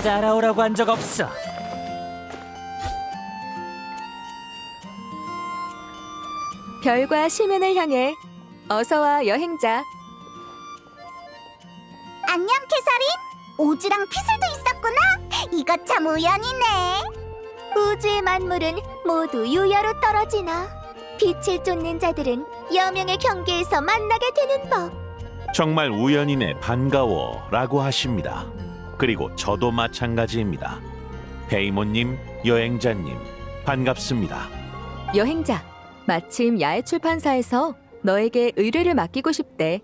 따라오라고 한 적 없어. 별과 시민을 향해 어서와 여행자. 안녕, 캐서린. 오즈랑 피슬도 있었구나. 이거 참 우연이네. 우주의 만물은 모두 유여로 떨어지나 빛을 쫓는 자들은 여명의 경계에서 만나게 되는 법. 정말 우연이네 반가워 라고 하십니다. 그리고 저도 마찬가지입니다. 페이몬님, 여행자님 반갑습니다. 여행자, 마침 야외 출판사에서 너에게 의뢰를 맡기고 싶대.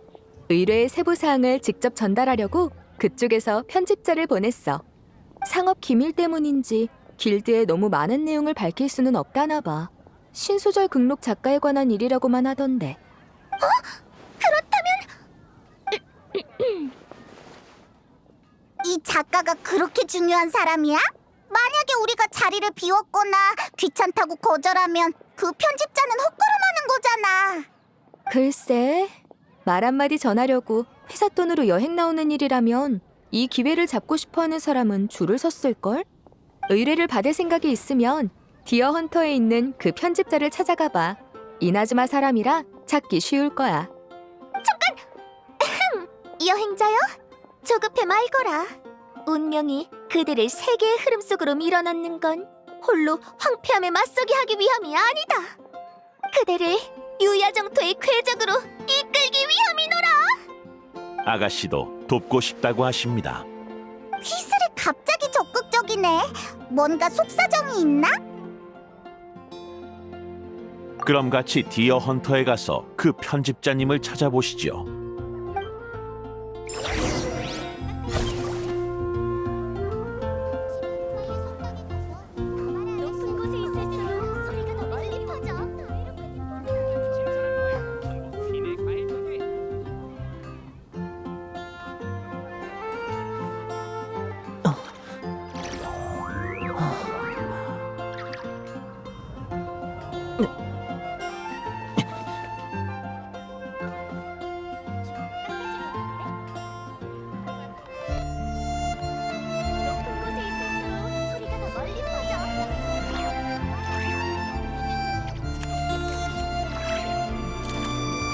의뢰의 세부 사항을 직접 전달하려고 그쪽에서 편집자를 보냈어. 상업 기밀 때문인지 길드에 너무 많은 내용을 밝힐 수는 없다나 봐. 신소설 극록 작가에 관한 일이라고만 하던데. 이 작가가 그렇게 중요한 사람이야? 만약에 우리가 자리를 비웠거나 귀찮다고 거절하면 그 편집자는 헛걸음하는 거잖아. 글쎄, 말 한마디 전하려고 회사 돈으로 여행 나오는 일이라면 이 기회를 잡고 싶어하는 사람은 줄을 섰을걸? 의뢰를 받을 생각이 있으면 디어 헌터에 있는 그 편집자를 찾아가 봐. 이나즈마 사람이라 찾기 쉬울 거야. 여행자요? 조급해 말거라. 운명이 그들을 세계의 흐름 속으로 밀어넣는 건 홀로 황폐함에 맞서게 하기 위함이 아니다. 그들을 유야정토의 궤적으로 이끌기 위함이노라. 아가씨도 돕고 싶다고 하십니다. 피슬이 갑자기 적극적이네. 뭔가 속사정이 있나? 그럼 같이 디어 헌터에 가서 그 편집자님을 찾아보시죠. 높은 곳에 있을수록 소리가 더 멀리 퍼져. 높은 곳에 있을수록 소리가 더 멀리 퍼져.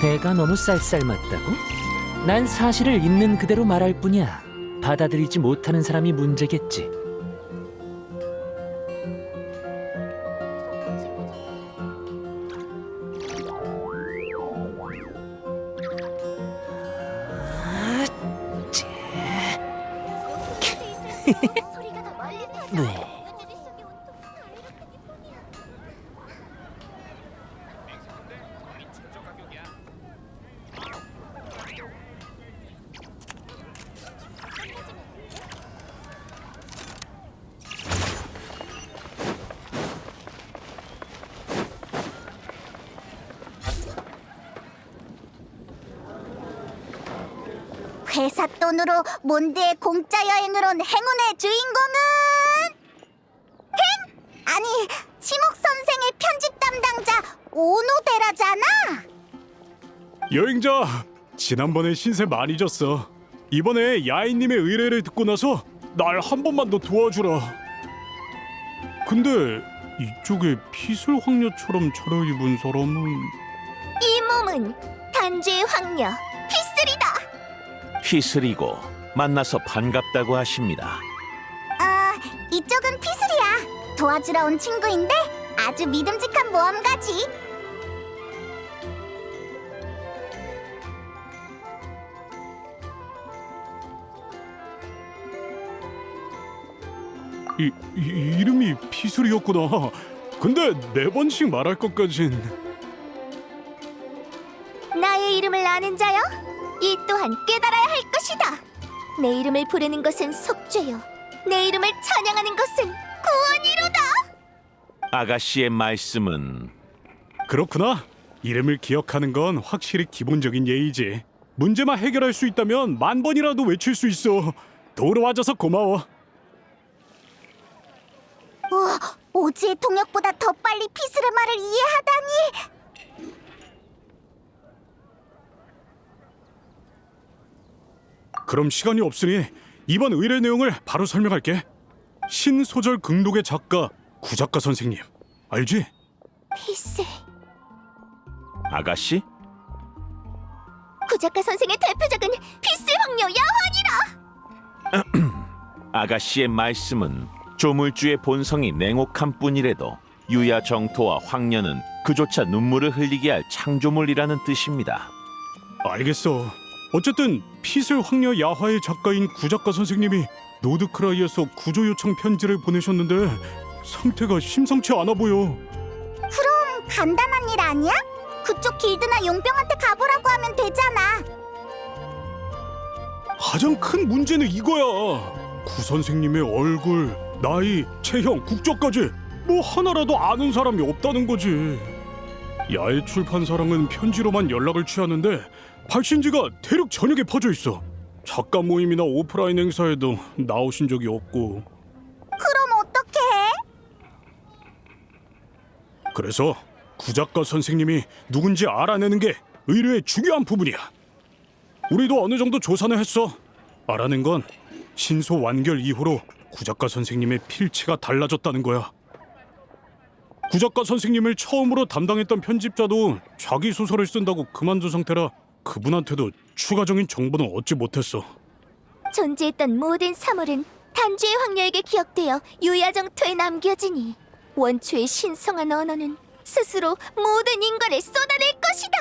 내가 너무 쌀쌀맞다고? 난 사실을 있는 그대로 말할 뿐이야. 받아들이지 못하는 사람이 문제겠지. 소리가 더 멀리 퍼져. 네. 회사 돈으로 몬드의 공짜 여행을 온 행운의 주인공은 아니 치목 선생의 편집 담당자 오노데라잖아. 여행자, 지난번에 신세 많이 졌어. 이번에 야인님의 의뢰를 듣고 나서 날 한 번만 더 도와주라. 근데 이쪽에 피술 황녀처럼 차려입은 사람은 이 몸은 단주의 황녀 피슬이다. 피슬이고 만나서 반갑다고 하십니다. 이쪽은 피슬이야. 도와주러 온 친구인데 아주 믿음직한 모험가지. 이름이 피술이었구나. 근데 네 번씩 말할 것까진. 나의 이름을 아는 자여, 이 또한 깨달아야 할 것이다. 내 이름을 부르는 것은 속죄요, 내 이름을 찬양하는 것은 구원이로다. 아가씨의 말씀은 그렇구나. 이름을 기억하는 건 확실히 기본적인 예의지. 문제만 해결할 수 있다면 만 번이라도 외칠 수 있어. 도로 와줘서 고마워. 우와, 오지의 통역보다 더 빨리 피스르 말을 이해하다니. 그럼 시간이 없으니 이번 의뢰 내용을 바로 설명할게. 신소설 극록의 작가 구작가 선생님 알지? 피슬. 아가씨? 구작가 선생의 대표작은 피슬 황녀 야환이라. 아가씨의 말씀은 조물주의 본성이 냉혹한 뿐이라도 유야 정토와 황녀는 그조차 눈물을 흘리게 할 창조물이라는 뜻입니다. 알겠어. 어쨌든 피슬 황녀 야화의 작가인 구작가 선생님이 노드크라이에서 구조 요청 편지를 보내셨는데 상태가 심상치 않아 보여. 간단한 일 아니야? 그쪽 길드나 용병한테 가보라고 하면 되잖아. 가장 큰 문제는 이거야. 구 선생님의 얼굴, 나이, 체형, 국적까지 뭐 하나라도 아는 사람이 없다는 거지. 야외 출판사랑은 편지로만 연락을 취하는데 발신지가 대륙 전역에 퍼져 있어. 작가 모임이나 오프라인 행사에도 나오신 적이 없고. 그럼 어떻게 해? 그래서 구작가 선생님이 누군지 알아내는 게 의뢰의 중요한 부분이야. 우리도 어느 정도 조사는 했어. 알아낸 건 신소 완결 이후로 구작가 선생님의 필체가 달라졌다는 거야. 구작가 선생님을 처음으로 담당했던 편집자도 자기 소설을 쓴다고 그만둔 상태라 그분한테도 추가적인 정보는 얻지 못했어. 존재했던 모든 사물은 단주의 황녀에게 기억되어 유야정토에 남겨지니 원초의 신성한 언어는 스스로 모든 인과를 쏟아낼 것이다.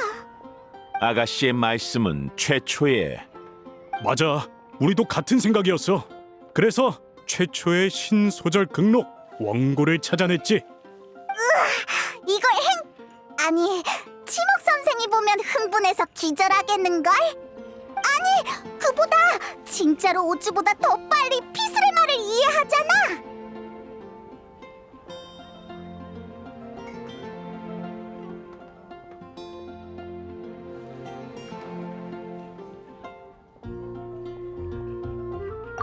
아가씨의 말씀은 최초의 맞아. 우리도 같은 생각이었어. 그래서 최초의 신소설 극록 원고를 찾아냈지. 이걸 아니, 치목 선생이 보면 흥분해서 기절하겠는걸? 아니, 그보다 진짜로 오즈보다 더 빨리 피슬의 말을 이해하잖아.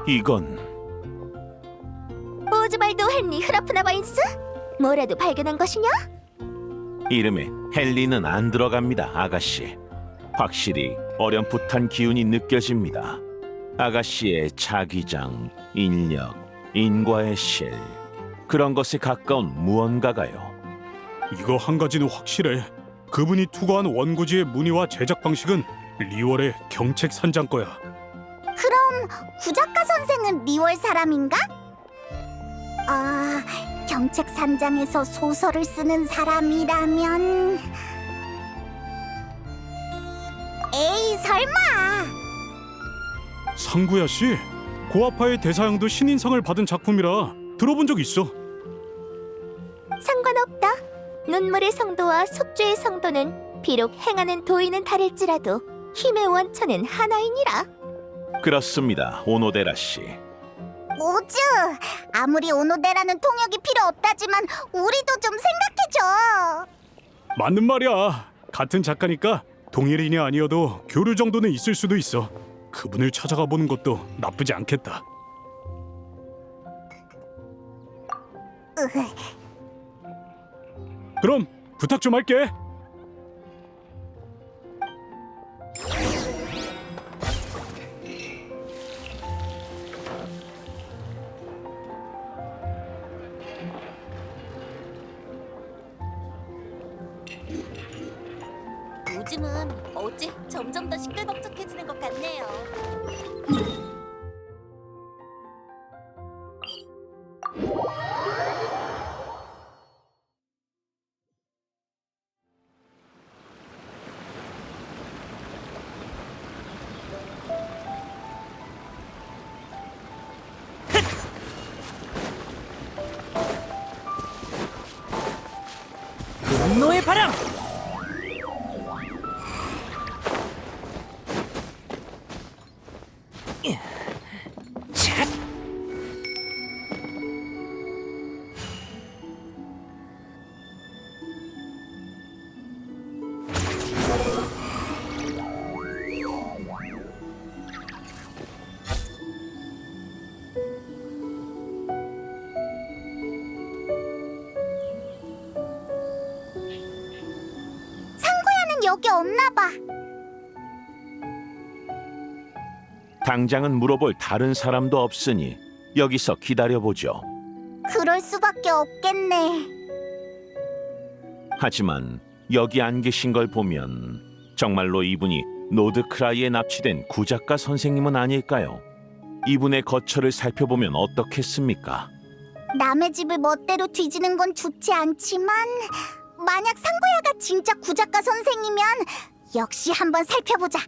이건 오즈발도 헨리 흐라프나바인스? 뭐라도 발견한 것이냐? 이름에 헨리는 안 들어갑니다, 아가씨. 확실히 어렴풋한 기운이 느껴집니다. 아가씨의 자기장, 인력, 인과의 실 그런 것에 가까운 무언가가요. 이거 한 가지는 확실해. 그분이 투고한 원고지의 문의와 제작 방식은 리월의 경책 산장 거야. 그럼 구작가 선생은 리월 사람인가? 아, 경책 산장에서 소설을 쓰는 사람이라면... 에이, 설마! 상구야 씨, 고아파의 대사형도 신인상을 받은 작품이라 들어본 적 있어. 상관없다. 눈물의 성도와 속죄의 성도는 비록 행하는 도의는 다를지라도 힘의 원천은 하나이니라. 그렇습니다, 오노데라 씨. 오즈, 아무리 오노데라는 통역이 필요 없다지만 우리도 좀 생각해줘. 맞는 말이야. 같은 작가니까 동일인이 아니어도 교류 정도는 있을 수도 있어. 그분을 찾아가 보는 것도 나쁘지 않겠다. 그럼 부탁 좀 할게. 요즘은 어째 점점 더 시끌벅적해지는 것 같네요. 분노의 바람! 샷! 여기 없나 봐. 당장은 물어볼 다른 사람도 없으니 여기서 기다려보죠. 그럴 수밖에 없겠네. 하지만 여기 안 계신 걸 보면 정말로 이분이 노드크라이에 납치된 구작가 선생님은 아닐까요? 이분의 거처를 살펴보면 어떻겠습니까? 남의 집을 멋대로 뒤지는 건 좋지 않지만 만약 상구야가 진짜 구작가 선생이면 역시 한번 살펴보자.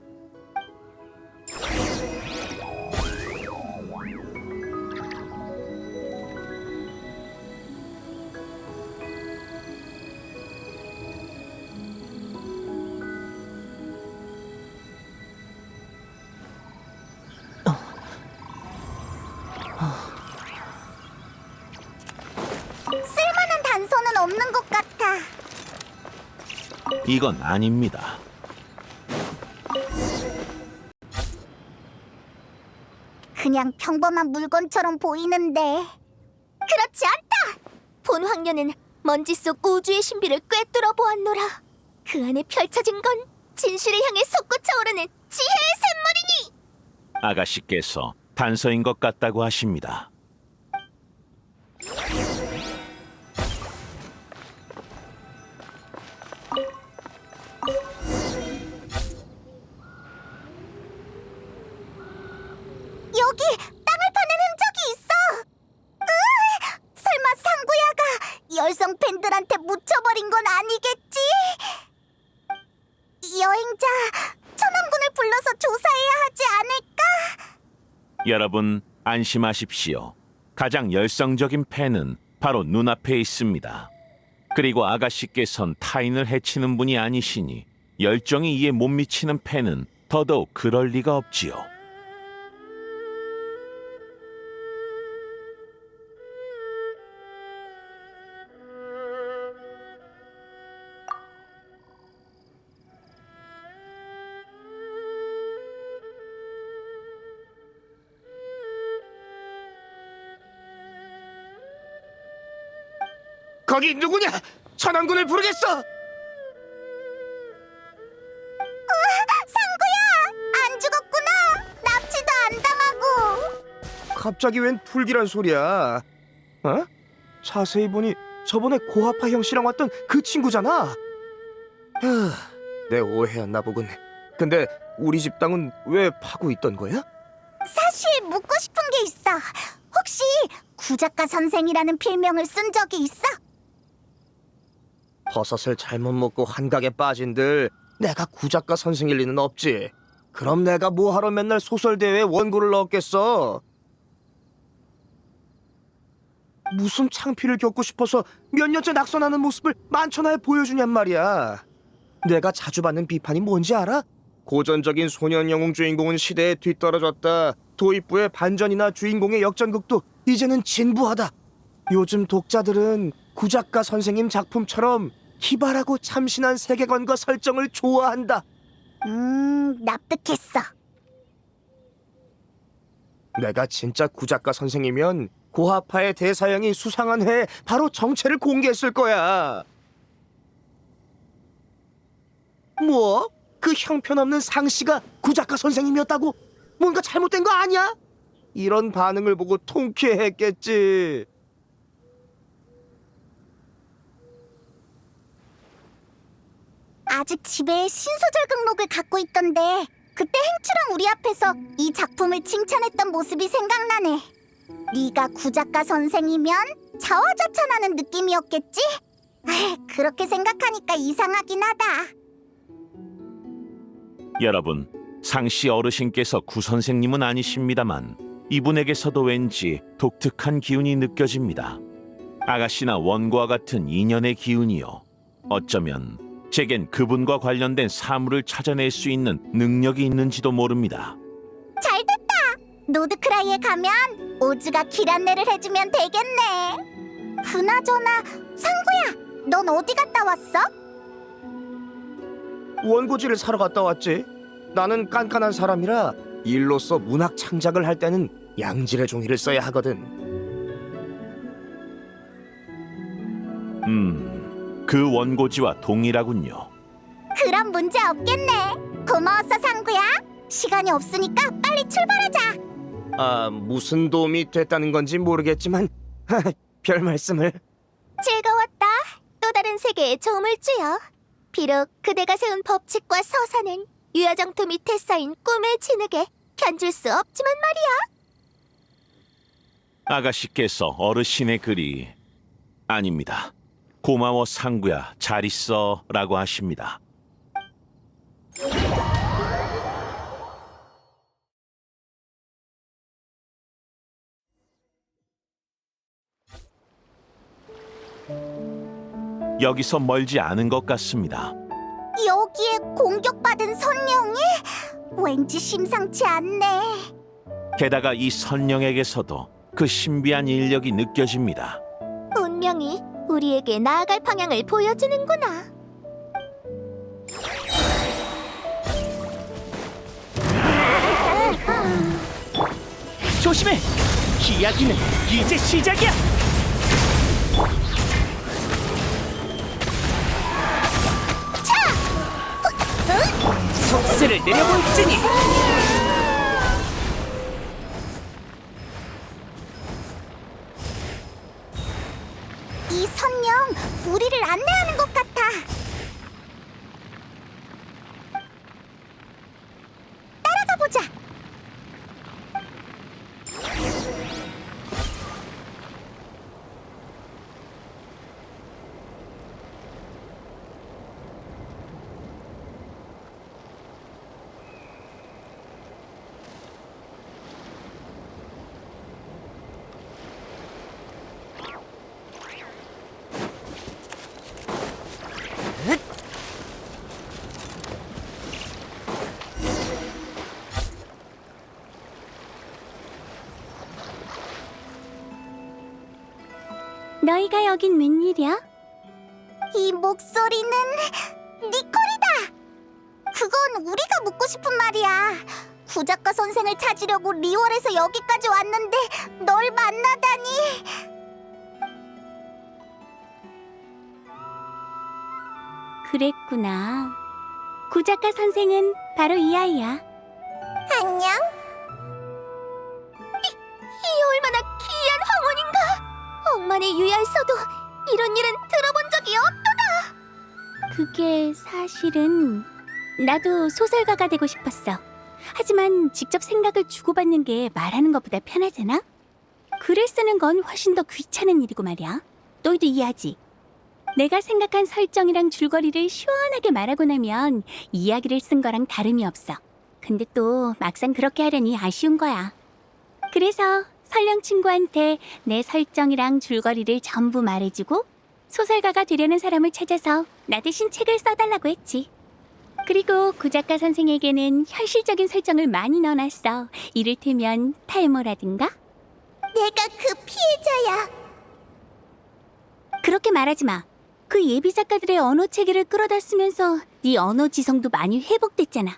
쓸만한 단서는 없는 것 같아. 이건 아닙니다. 그냥 평범한 물건처럼 보이는데 그렇지 않다! 본 황녀는 먼지 속 우주의 신비를 꿰뚫어 보았노라. 그 안에 펼쳐진 건 진실을 향해 솟구쳐오르는 지혜의 샘물이니! 아가씨께서 단서인 것 같다고 하십니다. 여기 땅을 파는 흔적이 있어! 설마 상구야가 열성 팬들한테 묻혀버린 건 아니겠지? 여행자 천왕군을 불러서 조사해야 하지 않을까? 여러분 안심하십시오. 가장 열성적인 팬은 바로 눈앞에 있습니다. 그리고 아가씨께선 타인을 해치는 분이 아니시니 열정이 이에 못 미치는 팬은 더더욱 그럴 리가 없지요. 거기 누구냐? 천왕군을 부르겠어. 상구야! 안 죽었구나! 납치도 안 당하고! 갑자기 웬 풀기란 소리야? 어? 자세히 보니 저번에 고아파 형씨랑 왔던 그 친구잖아. 내 오해였나 보군. 근데 우리 집 땅은 왜 파고 있던 거야? 사실 묻고 싶은 게 있어. 혹시 구작가 선생이라는 필명을 쓴 적이 있어? 버섯을 잘못 먹고 환각에 빠진들 내가 구작가 선생일 리는 없지. 그럼 내가 뭐하러 맨날 소설대회에 원고를 넣었겠어? 무슨 창피를 겪고 싶어서 몇 년째 낙선하는 모습을 만천하에 보여주냔 말이야. 내가 자주 받는 비판이 뭔지 알아? 고전적인 소년 영웅 주인공은 시대에 뒤떨어졌다. 도입부의 반전이나 주인공의 역전극도 이제는 진부하다. 요즘 독자들은 구작가 선생님 작품처럼 기발하고 참신한 세계관과 설정을 좋아한다. 납득했어. 내가 진짜 구작가 선생이면 고아파의 대사형이 수상한 해에 바로 정체를 공개했을 거야. 뭐? 그 형편없는 상씨가 구작가 선생님이었다고? 뭔가 잘못된 거 아니야? 이런 반응을 보고 통쾌했겠지. 아직 집에 신소설 극록을 갖고 있던데 그때 행추랑 우리 앞에서 이 작품을 칭찬했던 모습이 생각나네. 네가 구작가 선생이면 자화자찬하는 느낌이었겠지? 그렇게 생각하니까 이상하긴 하다. 여러분, 상씨 어르신께서 구 선생님은 아니십니다만 이분에게서도 왠지 독특한 기운이 느껴집니다. 아가씨나 원고와 같은 인연의 기운이요. 어쩌면 제겐 그분과 관련된 사물을 찾아낼 수 있는 능력이 있는지도 모릅니다. 잘됐다. 노드크라이에 가면 오즈가 길 안내를 해주면 되겠네. 그나저나 상구야, 넌 어디 갔다 왔어? 원고지를 사러 갔다 왔지. 나는 깐깐한 사람이라 일로서 문학 창작을 할 때는 양질의 종이를 써야 하거든. 그 원고지와 동일하군요. 그럼 문제 없겠네. 고마웠어 상구야. 시간이 없으니까 빨리 출발하자. 무슨 도움이 됐다는 건지 모르겠지만 별 말씀을. 즐거웠다. 또 다른 세계의 조물주여. 비록 그대가 세운 법칙과 서사는 유야정토 밑에 쌓인 꿈의 진흙에 견줄 수 없지만 말이야. 아가씨께서 어르신의 글이 아닙니다. 고마워 상구야 잘 있어 라고 하십니다. 여기서 멀지 않은 것 같습니다. 여기에 공격받은 선령이? 왠지 심상치 않네. 게다가 이 선령에게서도 그 신비한 인력이 느껴집니다. 운명이 우리에게 나아갈 방향을 보여주는구나. 조심해! 이야기는 이제 시작이야! 속세를 내려볼지니! 이 선령 우리를 안내하는 것 같아. 따라가 보자. 너희가 여긴 웬일이야? 이 목소리는 니콜이다. 그건 우리가 묻고 싶은 말이야. 구작가 선생을 찾으려고 리월에서 여기까지 왔는데 널 만나다니. 그랬구나. 구작가 선생은 바로 이 아이야. 안녕. 이 얼마나 기이한 황혼인가. 억만의 유야에서도 이런 일은 들어본 적이 없도다. 그게 사실은 나도 소설가가 되고 싶었어. 하지만 직접 생각을 주고받는 게 말하는 것보다 편하잖아? 글을 쓰는 건 훨씬 더 귀찮은 일이고 말이야. 너희도 이해하지? 내가 생각한 설정이랑 줄거리를 시원하게 말하고 나면 이야기를 쓴 거랑 다름이 없어. 근데 또 막상 그렇게 하려니 아쉬운 거야. 그래서 설령 친구한테 내 설정이랑 줄거리를 전부 말해주고 소설가가 되려는 사람을 찾아서 나 대신 책을 써달라고 했지. 그리고 구작가 선생에게는 현실적인 설정을 많이 넣어놨어. 이를테면 탈모라든가? 내가 그 피해자야. 그렇게 말하지 마. 그 예비 작가들의 언어 체계를 끌어다 쓰면서 네 언어 지성도 많이 회복됐잖아.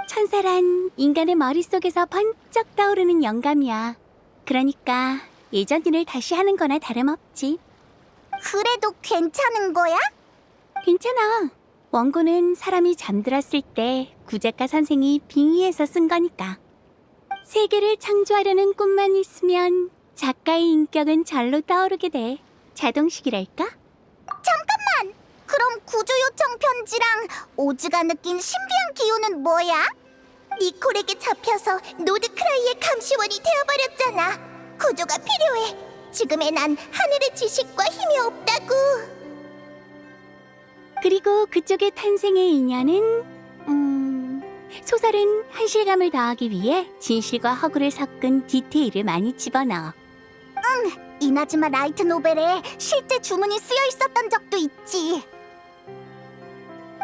천사란 인간의 머릿속에서 번쩍 떠오르는 영감이야. 그러니까 예전 일을 다시 하는 거나 다름없지. 그래도 괜찮은 거야? 괜찮아. 원고는 사람이 잠들었을 때 구작가 선생이 빙의해서 쓴 거니까. 세계를 창조하려는 꿈만 있으면 작가의 인격은 절로 떠오르게 돼. 자동식이랄까? 잠깐만! 그럼 구조 요청 편지랑 오즈가 느낀 신비한 기운은 뭐야? 니콜에게 잡혀서 노드크라이의 감시원이 되어버렸잖아. 구조가 필요해. 지금의 난 하늘의 지식과 힘이 없다고. 그리고 그쪽의 탄생의 인연은 소설은 현실감을 더하기 위해 진실과 허구를 섞은 디테일을 많이 집어넣어. 이나즈마 라이트 노벨에 실제 주문이 쓰여 있었던 적도 있지.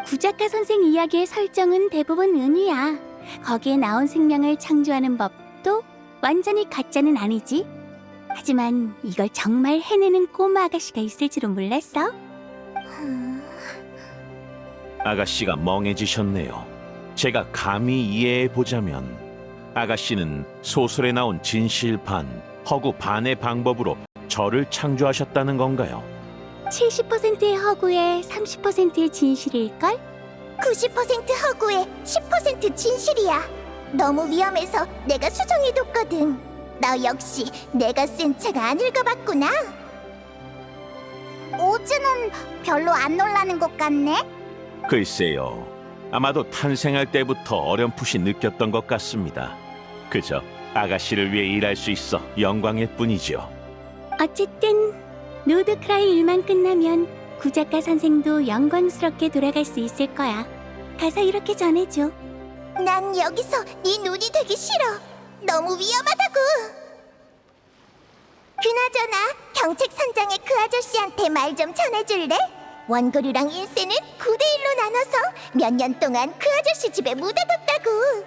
구작가 선생 이야기의 설정은 대부분 은유야. 거기에 나온 생명을 창조하는 법도 완전히 가짜는 아니지. 하지만 이걸 정말 해내는 꼬마 아가씨가 있을 줄은 몰랐어. 아가씨가 멍해지셨네요. 제가 감히 이해해 보자면 아가씨는 소설에 나온 진실 반, 허구 반의 방법으로 저를 창조하셨다는 건가요? 70%의 허구에 30%의 진실일걸? 90% 허구에 10% 진실이야. 너무 위험해서 내가 수정해뒀거든. 너 역시 내가 쓴 책 안 읽어봤구나. 우주는 별로 안 놀라는 것 같네. 글쎄요. 아마도 탄생할 때부터 어렴풋이 느꼈던 것 같습니다. 그저 아가씨를 위해 일할 수 있어 영광일 뿐이죠. 어쨌든 노드크라이 일만 끝나면 구작가 선생도 영광스럽게 돌아갈 수 있을 거야. 가서 이렇게 전해줘. 난 여기서 네 눈이 되기 싫어. 너무 위험하다고. 그나저나 경책 선장의 그 아저씨한테 말 좀 전해줄래? 원고류랑 인쇄는 9대1로 나눠서 몇 년 동안 그 아저씨 집에 묻어뒀다고.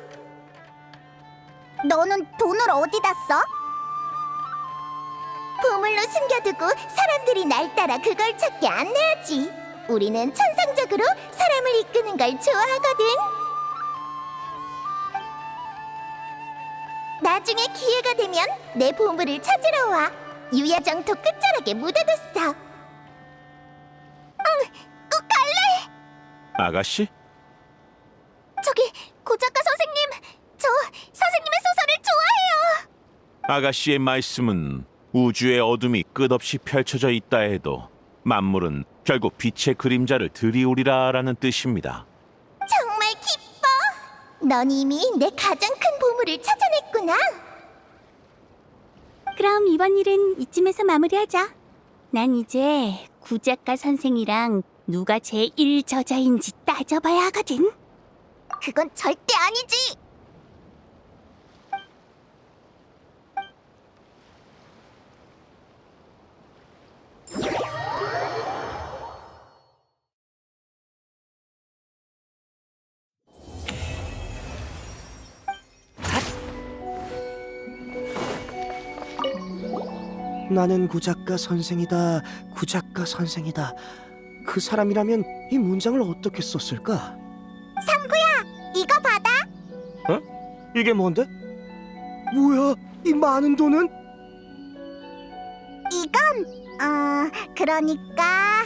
너는 돈을 어디다 써? 보물로 숨겨두고 사람들이 날 따라 그걸 찾게 안내하지. 우리는 천성적으로 사람을 이끄는 걸 좋아하거든. 나중에 기회가 되면 내 보물을 찾으러 와. 유야정토 끝자락에 묻어뒀어. 꼭 갈래. 아가씨? 저기 고작가 선생님, 저 선생님의 소설을 좋아해요. 아가씨의 말씀은 우주의 어둠이 끝없이 펼쳐져 있다 해도 만물은 결국 빛의 그림자를 들이오리라라는 뜻입니다. 정말 기뻐. 넌 이미 내 가장 큰 보물을 찾아냈구나. 그럼 이번 일은 이쯤에서 마무리하자. 난 이제 구작가 선생이랑 누가 제1 저자인지 따져봐야 하거든. 그건 절대 아니지. 나는 구작가 선생이다. 구작가 선생이다. 그 사람이라면 이 문장을 어떻게 썼을까? 이거 받아. 이게 뭔데? 뭐야? 이 많은 돈은? 이건 그러니까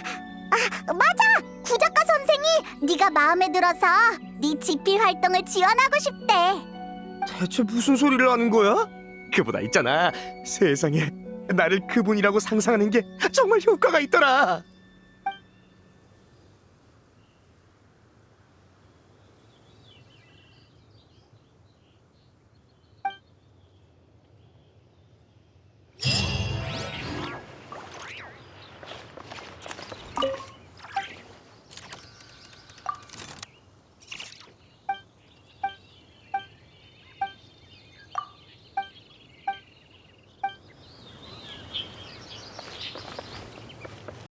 맞아. 구작가 선생이 네가 마음에 들어서 네 집필 활동을 지원하고 싶대. 대체 무슨 소리를 하는 거야? 그보다 있잖아. 세상에 나를 그분이라고 상상하는 게 정말 효과가 있더라.